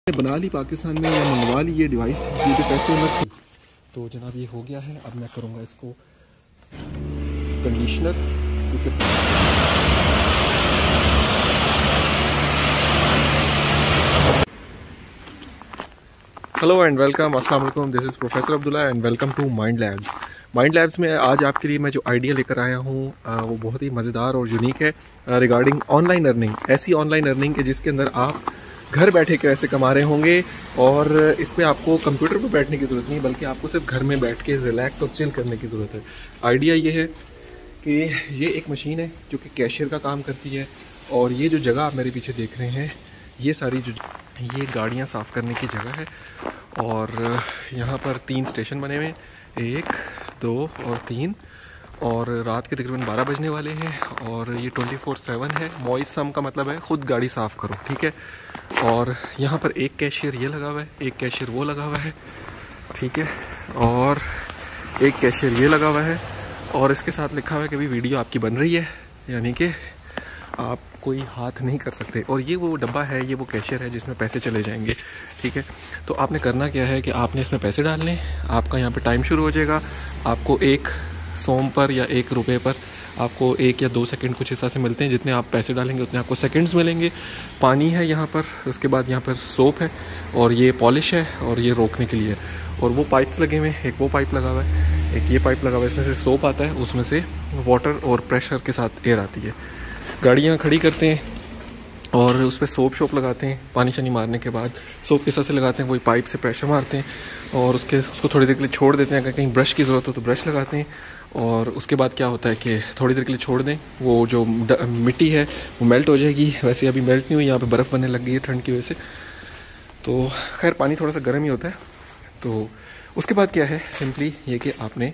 बना ली पाकिस्तान में या मंगवा ली ये डिवाइस, ये जो पैसे मत। तो जनाब ये हो गया है। अब मैं करूँगा इसको कंडीशनर, क्योंकि हेलो एंड वेलकम, अस्सलाम वालेकुम, this is professor Abdullah and welcome to Mind Labs. Mind Labs में आज आपके लिए मैं जो आइडिया लेकर आया हूँ वो बहुत ही मज़ेदार और यूनिक है रिगार्डिंग ऑनलाइन अर्निंग। ऐसी ऑनलाइन अर्निंग है जिसके अंदर आप घर बैठे कैसे कमा रहे होंगे और इसमें आपको कंप्यूटर पर बैठने की ज़रूरत नहीं, बल्कि आपको सिर्फ घर में बैठ के रिलैक्स और चिल करने की ज़रूरत है। आइडिया ये है कि ये एक मशीन है जो कि कैशियर का काम करती है, और ये जो जगह आप मेरे पीछे देख रहे हैं ये सारी जो ये गाड़ियाँ साफ़ करने की जगह है। और यहाँ पर 3 स्टेशन बने हुए हैं, 1, 2 और 3, और रात के तकरीबन 12 बजने वाले हैं। और ये 24/7 है। वॉइस सम का मतलब है खुद गाड़ी साफ़ करो, ठीक है। और यहाँ पर एक कैशियर ये लगा हुआ है, एक कैशियर वो लगा हुआ है, ठीक है, और एक कैशियर ये लगा हुआ है, और इसके साथ लिखा हुआ है कि अभी वीडियो आपकी बन रही है, यानी कि आप कोई हाथ नहीं कर सकते। और ये वो डब्बा है, ये वो कैशियर है जिसमें पैसे चले जाएंगे, ठीक है। तो आपने करना क्या है कि आपने इसमें पैसे डालने, आपका यहाँ पे टाइम शुरू हो जाएगा। आपको 1 सोम पर या 1 रुपये पर आपको 1 या 2 सेकंड कुछ हिस्सा से मिलते हैं। जितने आप पैसे डालेंगे उतने आपको सेकंड्स मिलेंगे। पानी है यहाँ पर, उसके बाद यहाँ पर सोप है, और ये पॉलिश है, और ये रोकने के लिए। और वो पाइप्स लगे हुए हैं, एक वो पाइप लगा हुआ है, एक ये पाइप लगा हुआ है, इसमें से सोप आता है, उसमें से वाटर और प्रेशर के साथ एयर आती है। गाड़ियाँ खड़ी करते हैं और उस पर सोप लगाते हैं। पानी शानी मारने के बाद सोप किस तरह से लगाते हैं, वही पाइप से प्रेशर मारते हैं, और उसको थोड़ी देर के लिए छोड़ देते हैं। अगर कहीं ब्रश की ज़रूरत हो तो ब्रश लगाते हैं। और उसके बाद क्या होता है कि थोड़ी देर के लिए छोड़ दें, वो जो मिट्टी है वो मेल्ट हो जाएगी। वैसे अभी मेल्ट नहीं हुई, यहाँ पे बर्फ़ बनने लग गई है ठंड की वजह से। तो खैर पानी थोड़ा सा गर्म ही होता है। तो उसके बाद क्या है, सिंपली ये कि आपने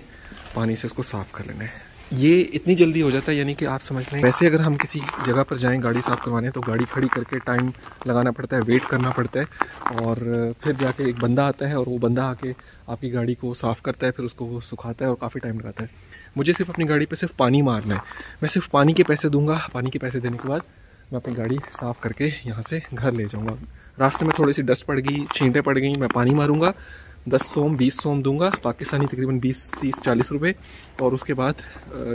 पानी से इसको साफ़ कर लेना है। ये इतनी जल्दी हो जाता है, यानी कि आप समझ लें। वैसे अगर हम किसी जगह पर जाएं गाड़ी साफ़ करवाने, तो गाड़ी खड़ी करके टाइम लगाना पड़ता है, वेट करना पड़ता है, और फिर जाके एक बंदा आता है और वो बंदा आके आपकी गाड़ी को साफ़ करता है, फिर उसको वो सुखाता है और काफ़ी टाइम लगाता है। मुझे सिर्फ अपनी गाड़ी पे सिर्फ पानी मारना है। मैं सिर्फ पानी के पैसे दूंगा। पानी के पैसे देने के बाद मैं अपनी गाड़ी साफ़ करके यहाँ से घर ले जाऊँगा। रास्ते में थोड़ी सी डस्ट पड़ गई, छींटें पड़ गई, मैं पानी मारूँगा, 10 सोम 20 सोम दूंगा, पाकिस्तानी तकरीबन 20, 30, 40 रुपये। और उसके बाद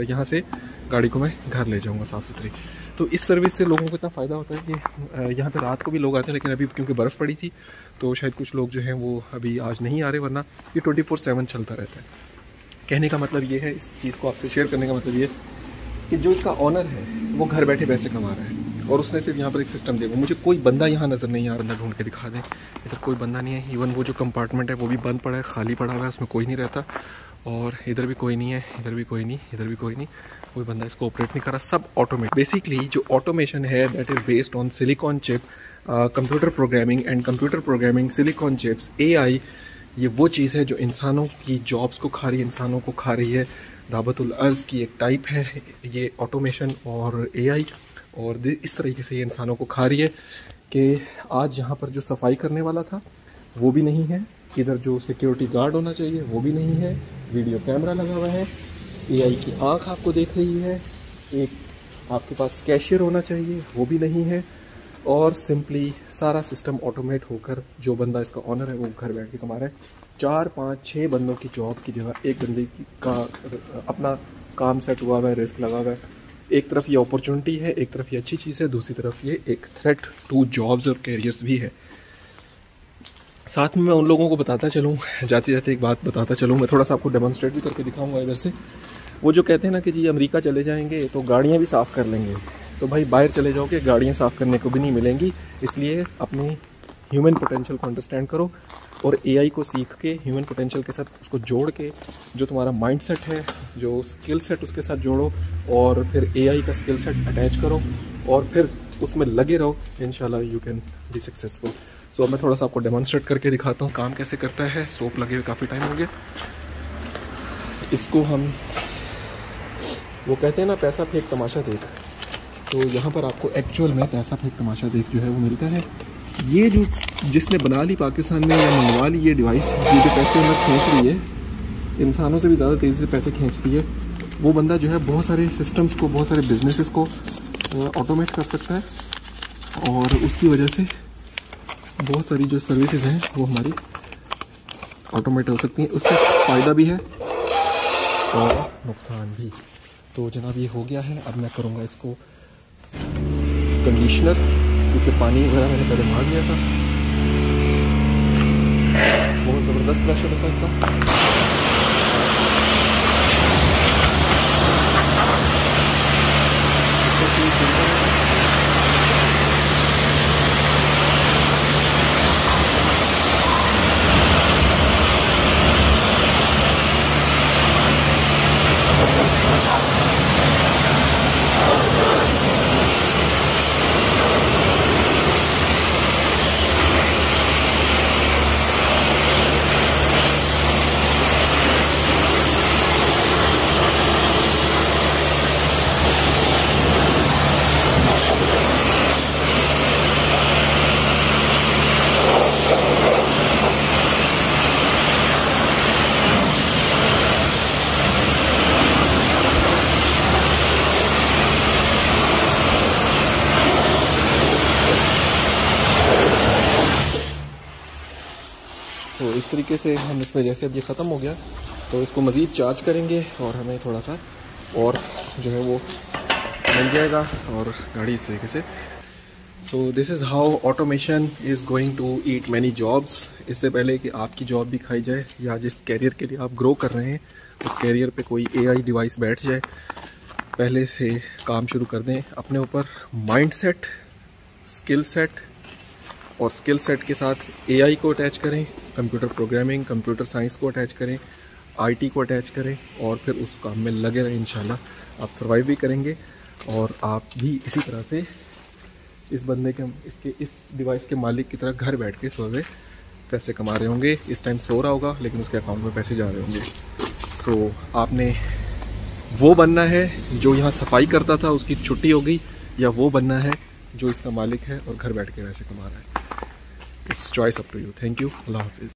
यहाँ से गाड़ी को मैं घर ले जाऊँगा साफ़ सुथरी। तो इस सर्विस से लोगों को इतना फ़ायदा होता है कि यहाँ पे रात को भी लोग आते हैं, लेकिन अभी क्योंकि बर्फ़ पड़ी थी तो शायद कुछ लोग जो हैं वो अभी आज नहीं आ रहे, वरना ये 24/7 चलता रहता है। कहने का मतलब ये है, इस चीज़ को आपसे शेयर करने का मतलब ये कि जो इसका ऑनर है वो घर बैठे पैसे कमा रहा है, और उसने सिर्फ यहाँ पर एक सिस्टम दिया। मुझे कोई बंदा यहाँ नज़र नहीं आ रहा, ढूंढ के दिखा दें। इधर कोई बंदा नहीं है। इवन वो जो कंपार्टमेंट है वो भी बंद पड़ा है, खाली पड़ा हुआ है, उसमें कोई नहीं रहता। और इधर भी कोई नहीं है, इधर भी कोई नहीं, इधर भी कोई नहीं, कोई बंदा इसको ऑपरेट नहीं कर रहा, सब ऑटोमेट। बेसिकली जो ऑटोमेशन है that is based on silicon chip, computer programming and computer programming, silicon chips, AI। ये वो चीज़ है जो इंसानों की जॉब्स को खा रही है, इंसानों को खा रही है। दावतुल अर्ज़ की एक टाइप है ये ऑटोमेशन और AI, और इस तरीके से ये इंसानों को खा रही है कि आज यहाँ पर जो सफाई करने वाला था वो भी नहीं है, इधर जो सिक्योरिटी गार्ड होना चाहिए वो भी नहीं है, वीडियो कैमरा लगा हुआ है, AI की आँख आपको देख रही है, एक आपके पास कैशियर होना चाहिए वो भी नहीं है, और सिंपली सारा सिस्टम ऑटोमेट होकर जो बंदा इसका ऑनर है वो घर बैठ के कमा रहा है। 4, 5, 6 बंदों की जॉब की जगह एक बंदे का अपना काम सेट हुआ हुआ है, रिस्क लगा हुआ है। एक तरफ ये अपॉर्चुनिटी है, एक तरफ ये अच्छी चीज़ है, दूसरी तरफ ये एक थ्रेट टू जॉब्स और कैरियर्स भी है। साथ में मैं उन लोगों को बताता चलूँ, जाते जाते एक बात बताता चलूँ, मैं थोड़ा सा आपको डेमोन्स्ट्रेट भी करके दिखाऊंगा इधर से। वो जो कहते हैं ना कि जी अमेरिका चले जाएंगे तो गाड़ियाँ भी साफ़ कर लेंगे, तो भाई बाहर चले जाओगे गाड़ियाँ साफ़ करने को भी नहीं मिलेंगी। इसलिए अपनी ह्यूमन पोटेंशियल को अंडरस्टैंड करो और AI को सीख के ह्यूमन पोटेंशियल के साथ उसको जोड़ के जो तुम्हारा माइंड सेट है, जो स्किल सेट उसके साथ जोड़ो, और फिर AI का स्किल सेट अटैच करो और फिर उसमें लगे रहो। इंशाल्लाह यू कैन बी सक्सेसफुल। सो मैं थोड़ा सा आपको डेमोन्स्ट्रेट करके दिखाता हूँ काम कैसे करता है। सोप लगे हुए काफ़ी टाइम हो गया। इसको हम वो कहते हैं ना पैसा फेंक तमाशा देख, तो यहाँ पर आपको एक्चुअल में पैसा फेंक तमाशा देख जो है वो मिलता है। ये जो जिसने बना ली पाकिस्तान में या मंगवा ली ये डिवाइस, ये जो पैसे अंदर खींच रही है, इंसानों से भी ज़्यादा तेज़ी से पैसे खींचती है, वो बंदा जो है बहुत सारे सिस्टम्स को, बहुत सारे बिजनेसेस को ऑटोमेट कर सकता है, और उसकी वजह से बहुत सारी जो सर्विसेज हैं वो हमारी ऑटोमेटिक हो सकती हैं। उससे फ़ायदा भी है और नुकसान भी। तो जनाब ये हो गया है। अब मैं करूँगा इसको कंडीशनर, क्योंकि पानी वगैरह मैंने पहले मार दिया था। बहुत ज़बरदस्त प्रेशर होता है इसका। तो इस तरीके से हम इसमें, जैसे अब ये ख़त्म हो गया तो इसको मज़ीद चार्ज करेंगे और हमें थोड़ा सा और जो है वो मिल जाएगा और गाड़ी इस तरीके से। So this is how automation is going to eat many jobs. इससे पहले कि आपकी जॉब भी खाई जाए या जिस कैरियर के लिए आप ग्रो कर रहे हैं उस कैरियर पे कोई AI डिवाइस बैठ जाए, पहले से काम शुरू कर दें अपने ऊपर। माइंड सेट, स्किल सेट, और स्किल सेट के साथ AI को अटैच करें, कंप्यूटर प्रोग्रामिंग, कंप्यूटर साइंस को अटैच करें, IT को अटैच करें और फिर उस काम में लगे रहें। इंशाल्लाह आप सर्वाइव भी करेंगे और आप भी इसी तरह से इस बंदे के इस डिवाइस के मालिक की तरह घर बैठ के सोए पैसे कमा रहे होंगे। इस टाइम सो रहा होगा लेकिन उसके अकाउंट में पैसे जा रहे होंगे। सो आपने वो बनना है जो यहाँ सफाई करता था, उसकी छुट्टी हो गई, या वो बनना है जो इसका मालिक है और घर बैठ के पैसे कमा रहा है। It's choice up to you. Thank you. अल्लाह हाफिज़।